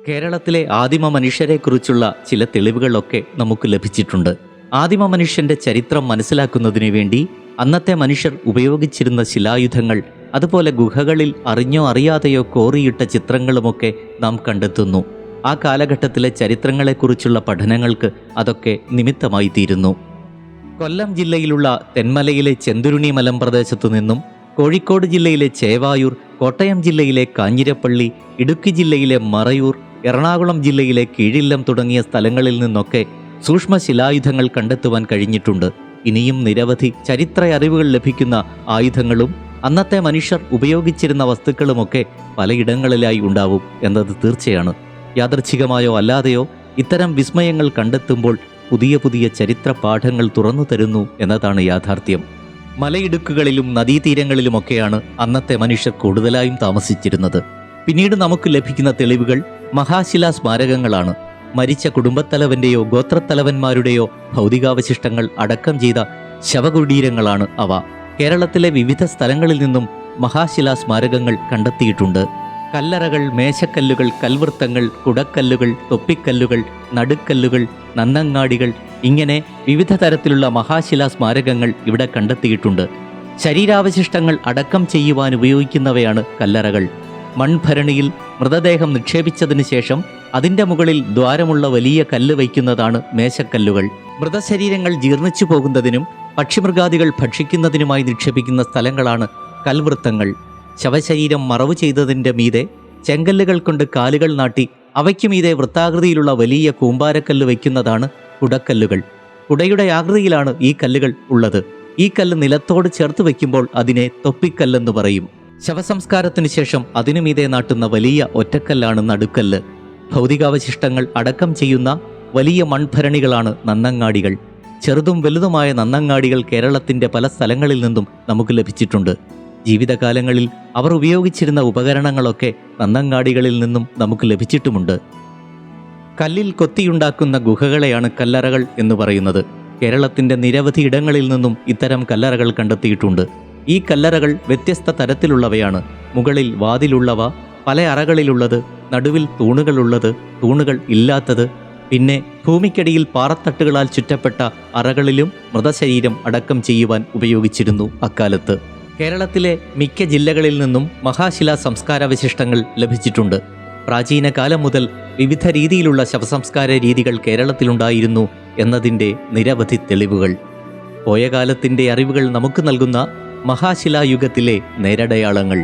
കേരളത്തിലെ ആദിമ മനുഷ്യരെക്കുറിച്ചുള്ള ചില തെളിവുകളൊക്കെ നമുക്ക് ലഭിച്ചിട്ടുണ്ട്. ആദിമ മനുഷ്യന്റെ ചരിത്രം മനസ്സിലാക്കുന്നതിനു വേണ്ടി അന്നത്തെ മനുഷ്യർ ഉപയോഗിച്ചിരുന്ന ശിലായുധങ്ങൾ, അതുപോലെ ഗുഹകളിൽ അറിഞ്ഞോ അറിയാതെയോ കോറിയിട്ട ചിത്രങ്ങളുമൊക്കെ നാം കണ്ടെത്തുന്നു. ആ കാലഘട്ടത്തിലെ ചരിത്രങ്ങളെക്കുറിച്ചുള്ള പഠനങ്ങൾക്ക് അതൊക്കെ നിമിത്തമായി തീരുന്നു. കൊല്ലം ജില്ലയിലുള്ള തെന്മലയിലെ ചെന്തുരുണി മലമ്പ്രദേശത്തു നിന്നും, കോഴിക്കോട് ജില്ലയിലെ ചേവായൂർ, കോട്ടയം ജില്ലയിലെ കാഞ്ഞിരപ്പള്ളി, ഇടുക്കി ജില്ലയിലെ മറയൂർ, എറണാകുളം ജില്ലയിലെ കീഴില്ലം തുടങ്ങിയ സ്ഥലങ്ങളിൽ നിന്നൊക്കെ സൂക്ഷ്മ ശിലായുധങ്ങൾ കണ്ടെത്തുവാൻ കഴിഞ്ഞിട്ടുണ്ട്. ഇനിയും നിരവധി ചരിത്ര അറിവുകൾ ലഭിക്കുന്ന ആയുധങ്ങളും അന്നത്തെ മനുഷ്യർ ഉപയോഗിച്ചിരുന്ന വസ്തുക്കളുമൊക്കെ പലയിടങ്ങളിലായി ഉണ്ടാവും എന്നത് തീർച്ചയാണ്. യാദൃച്ഛികമായോ അല്ലാതെയോ ഇത്തരം വിസ്മയങ്ങൾ കണ്ടെത്തുമ്പോൾ പുതിയ പുതിയ ചരിത്ര പാഠങ്ങൾ തുറന്നു തരുന്നു എന്നതാണ് യാഥാർത്ഥ്യം. മലയിടുക്കുകളിലും നദീതീരങ്ങളിലുമൊക്കെയാണ് അന്നത്തെ മനുഷ്യർ കൂടുതലായും താമസിച്ചിരുന്നത്. പിന്നീട് നമുക്ക് ലഭിക്കുന്ന തെളിവുകൾ മഹാശിലാ സ്മാരകങ്ങളാണ്. മരിച്ച കുടുംബത്തലവന്റെയോ ഗോത്രത്തലവന്മാരുടെയോ ഭൗതികാവശിഷ്ടങ്ങൾ അടക്കം ചെയ്ത ശവകുടീരങ്ങളാണ് അവ. കേരളത്തിലെ വിവിധ സ്ഥലങ്ങളിൽ നിന്നും മഹാശിലാ സ്മാരകങ്ങൾ കണ്ടെത്തിയിട്ടുണ്ട്. കല്ലറകൾ, മേശക്കല്ലുകൾ, കൽവൃത്തങ്ങൾ, കുടക്കല്ലുകൾ, തൊപ്പിക്കല്ലുകൾ, നടുക്കല്ലുകൾ, നന്നങ്ങാടികൾ, ഇങ്ങനെ വിവിധ തരത്തിലുള്ള മഹാശിലാ സ്മാരകങ്ങൾ ഇവിടെ കണ്ടെത്തിയിട്ടുണ്ട്. ശരീരാവശിഷ്ടങ്ങൾ അടക്കം ചെയ്യുവാൻ ഉപയോഗിക്കുന്നവയാണ് കല്ലറകൾ. മൺഭരണിയിൽ മൃതദേഹം നിക്ഷേപിച്ചതിന് ശേഷം അതിൻ്റെ മുകളിൽ ദ്വാരമുള്ള വലിയ കല്ല് വയ്ക്കുന്നതാണ് മേശക്കല്ലുകൾ. മൃതശരീരങ്ങൾ ജീർണിച്ചു പോകുന്നതിനും പക്ഷിമൃഗാദികൾ ഭക്ഷിക്കുന്നതിനുമായി നിക്ഷേപിക്കുന്ന സ്ഥലങ്ങളാണ് കൽവൃത്തങ്ങൾ. ശവശരീരം മറവു ചെയ്തതിൻ്റെ മീതെ ചെങ്കല്ലുകൾ കൊണ്ട് കാലുകൾ നാട്ടി അവയ്ക്ക് മീതെ വൃത്താകൃതിയിലുള്ള വലിയ കൂമ്പാരക്കല്ല് വയ്ക്കുന്നതാണ് കുടക്കല്ലുകൾ. കുടയുടെ ആകൃതിയിലാണ് ഈ കല്ലുകൾ ഉള്ളത്. ഈ കല്ല് നിലത്തോട് ചേർത്ത് വയ്ക്കുമ്പോൾ അതിനെ തൊപ്പിക്കല്ലെന്ന് പറയും. ശവസംസ്കാരത്തിന് ശേഷം അതിനു മീതെ നാട്ടുന്ന വലിയ ഒറ്റക്കല്ലാണ് നടുക്കല്ല്. ഭൗതികാവശിഷ്ടങ്ങൾ അടക്കം ചെയ്യുന്ന വലിയ മൺഭരണികളാണ് നന്നങ്ങാടികൾ. ചെറുതും വലുതുമായ നന്നങ്ങാടികൾ കേരളത്തിൻ്റെ പല സ്ഥലങ്ങളിൽ നിന്നും നമുക്ക് ലഭിച്ചിട്ടുണ്ട്. ജീവിതകാലങ്ങളിൽ അവർ ഉപയോഗിച്ചിരുന്ന ഉപകരണങ്ങളൊക്കെ നന്നങ്ങാടികളിൽ നിന്നും നമുക്ക് ലഭിച്ചിട്ടുമുണ്ട്. കല്ലിൽ കൊത്തിയുണ്ടാക്കുന്ന ഗുഹകളെയാണ് കല്ലറകൾ എന്ന് പറയുന്നത്. കേരളത്തിൻ്റെ നിരവധി ഇടങ്ങളിൽ നിന്നും ഇത്തരം കല്ലറകൾ കണ്ടെത്തിയിട്ടുണ്ട്. ഈ കല്ലറകൾ വ്യത്യസ്ത തരത്തിലുള്ളവയാണ്. മുകളിൽ വാതിലുള്ളവ, പല അറകളിലുള്ളത്, നടുവിൽ തൂണുകളുള്ളത്, തൂണുകൾ ഇല്ലാത്തത്, പിന്നെ ഭൂമിക്കടിയിൽ പാറത്തട്ടുകളാൽ ചുറ്റപ്പെട്ട അറകളിലും മൃതശരീരം അടക്കം ചെയ്യുവാൻ ഉപയോഗിച്ചിരുന്നു അക്കാലത്ത്. കേരളത്തിലെ മിക്ക ജില്ലകളിൽ നിന്നും മഹാശിലാ സംസ്കാരാവശിഷ്ടങ്ങൾ ലഭിച്ചിട്ടുണ്ട്. പ്രാചീന കാലം മുതൽ വിവിധ രീതിയിലുള്ള ശവസംസ്കാര രീതികൾ കേരളത്തിലുണ്ടായിരുന്നു എന്നതിൻ്റെ നിരവധി തെളിവുകൾ. പോയ കാലത്തിൻ്റെ അറിവുകൾ നമുക്ക് നൽകുന്ന മഹാശിലായുഗത്തിലെ നേരടയാളങ്ങൾ.